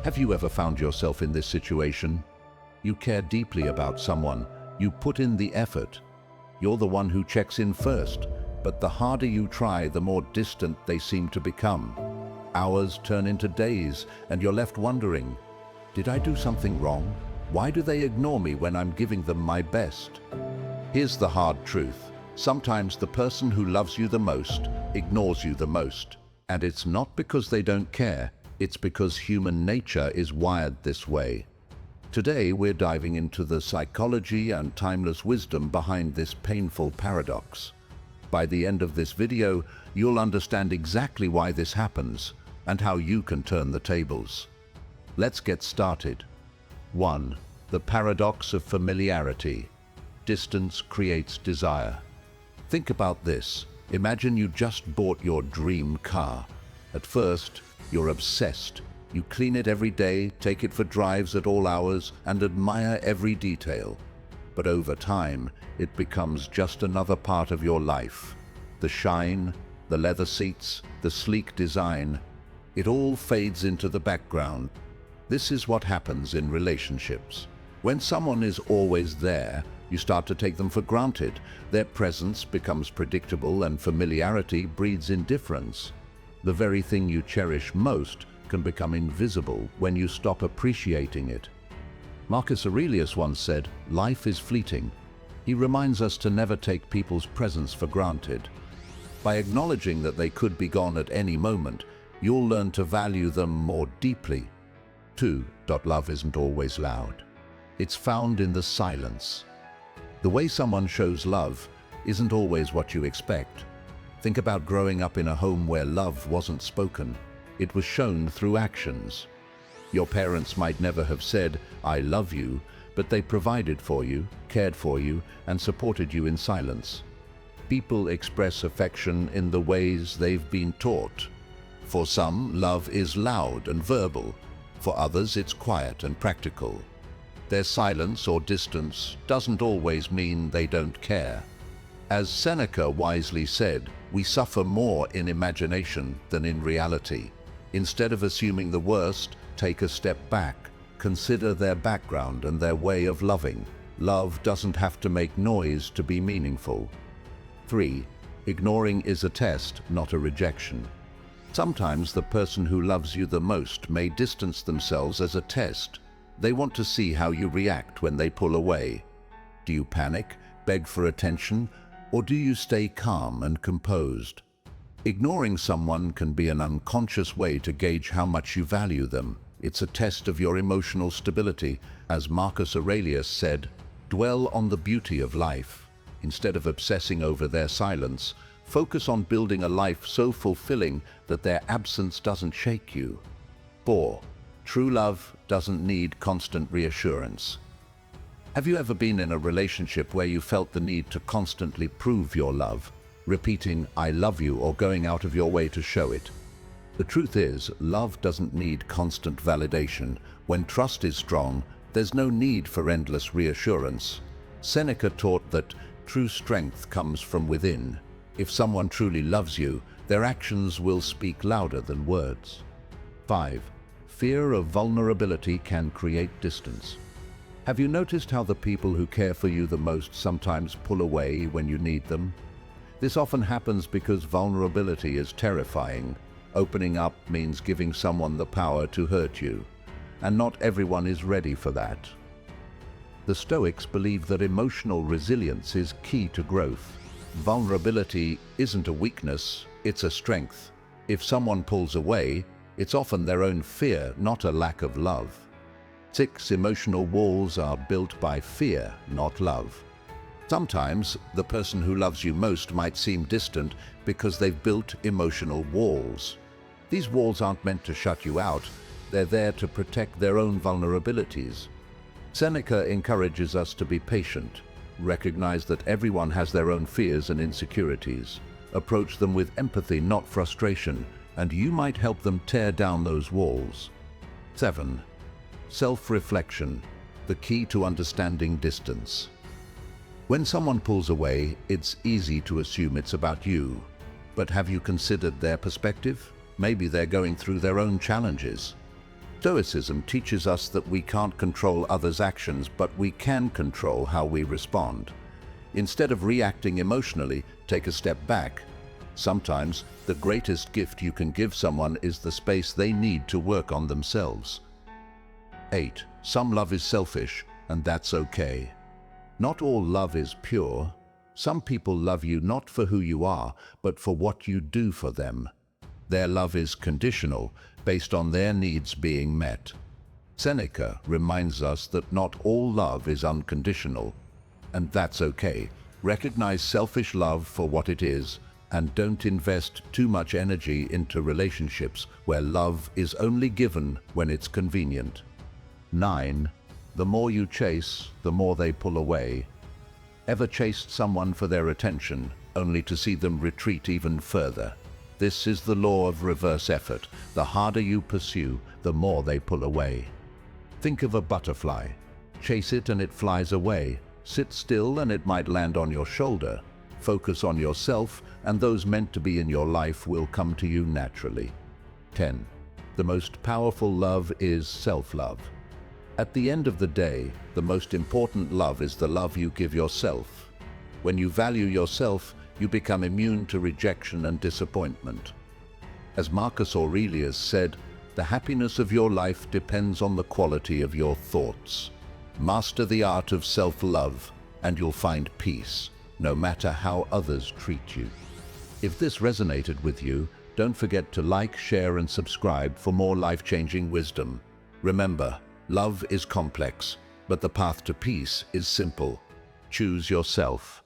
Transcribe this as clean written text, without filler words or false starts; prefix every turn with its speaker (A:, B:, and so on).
A: Have you ever found yourself in this situation? You care deeply about someone, you put in the effort. You're the one who checks in first, but the harder you try, the more distant they seem to become. Hours turn into days, and you're left wondering, did I do something wrong? Why do they ignore me when I'm giving them my best? Here's the hard truth. Sometimes the person who loves you the most ignores you the most. And it's not because they don't care, it's because human nature is wired this way. Today we're diving into the psychology and timeless wisdom behind this painful paradox. By the end of this video, you'll understand exactly why this happens and how you can turn the tables. Let's get started. 1. The paradox of familiarity. Distance creates desire. Think about this. Imagine you just bought your dream car. At first, you're obsessed. You clean it every day, take it for drives at all hours, and admire every detail. But over time, it becomes just another part of your life. The shine, the leather seats, the sleek design, it all fades into the background. This is what happens in relationships. When someone is always there, you start to take them for granted. Their presence becomes predictable and familiarity breeds indifference. The very thing you cherish most can become invisible when you stop appreciating it. Marcus Aurelius once said, "Life is fleeting." He reminds us to never take people's presence for granted. By acknowledging that they could be gone at any moment, you'll learn to value them more deeply. 2. Love isn't always loud. It's found in the silence. The way someone shows love isn't always what you expect. Think about growing up in a home where love wasn't spoken. It was shown through actions. Your parents might never have said, "I love you," but they provided for you, cared for you, and supported you in silence. People express affection in the ways they've been taught. For some, love is loud and verbal. For others, it's quiet and practical. Their silence or distance doesn't always mean they don't care. As Seneca wisely said, we suffer more in imagination than in reality. Instead of assuming the worst, take a step back. Consider their background and their way of loving. Love doesn't have to make noise to be meaningful. 3. Ignoring is a test, not a rejection. Sometimes the person who loves you the most may distance themselves as a test. They want to see how you react when they pull away. Do you panic, beg for attention, or do you stay calm and composed? Ignoring someone can be an unconscious way to gauge how much you value them. It's a test of your emotional stability. As Marcus Aurelius said, "Dwell on the beauty of life. Instead of obsessing over their silence, focus on building a life so fulfilling that their absence doesn't shake you." 4. True love doesn't need constant reassurance. Have you ever been in a relationship where you felt the need to constantly prove your love, repeating "I love you" or going out of your way to show it? The truth is, love doesn't need constant validation. When trust is strong, there's no need for endless reassurance. Seneca taught that true strength comes from within. If someone truly loves you, their actions will speak louder than words. 5. Fear of vulnerability can create distance. Have you noticed how the people who care for you the most sometimes pull away when you need them? This often happens because vulnerability is terrifying. Opening up means giving someone the power to hurt you, and not everyone is ready for that. The Stoics believe that emotional resilience is key to growth. Vulnerability isn't a weakness, it's a strength. If someone pulls away, it's often their own fear, not a lack of love. 6. Emotional walls are built by fear, not love. Sometimes the person who loves you most might seem distant because they've built emotional walls. These walls aren't meant to shut you out, they're there to protect their own vulnerabilities. Seneca encourages us to be patient, recognize that everyone has their own fears and insecurities. Approach them with empathy, not frustration, and you might help them tear down those walls. 7. Self-reflection, the key to understanding distance. When someone pulls away, it's easy to assume it's about you. But have you considered their perspective? Maybe they're going through their own challenges. Stoicism teaches us that we can't control others' actions, but we can control how we respond. Instead of reacting emotionally, take a step back. Sometimes, the greatest gift you can give someone is the space they need to work on themselves. 8. Some love is selfish, and that's okay. Not all love is pure. Some people love you not for who you are, but for what you do for them. Their love is conditional, based on their needs being met. Seneca reminds us that not all love is unconditional, and that's okay. Recognize selfish love for what it is, and don't invest too much energy into relationships where love is only given when it's convenient. 9. The more you chase, the more they pull away. Ever chased someone for their attention, only to see them retreat even further? This is the law of reverse effort. The harder you pursue, the more they pull away. Think of a butterfly. Chase it and it flies away. Sit still and it might land on your shoulder. Focus on yourself, and those meant to be in your life will come to you naturally. 10. The most powerful love is self-love. At the end of the day, the most important love is the love you give yourself. When you value yourself, you become immune to rejection and disappointment. As Marcus Aurelius said, the happiness of your life depends on the quality of your thoughts. Master the art of self-love, and you'll find peace, no matter how others treat you. If this resonated with you, don't forget to like, share, and subscribe for more life-changing wisdom. Remember, love is complex, but the path to peace is simple. Choose yourself.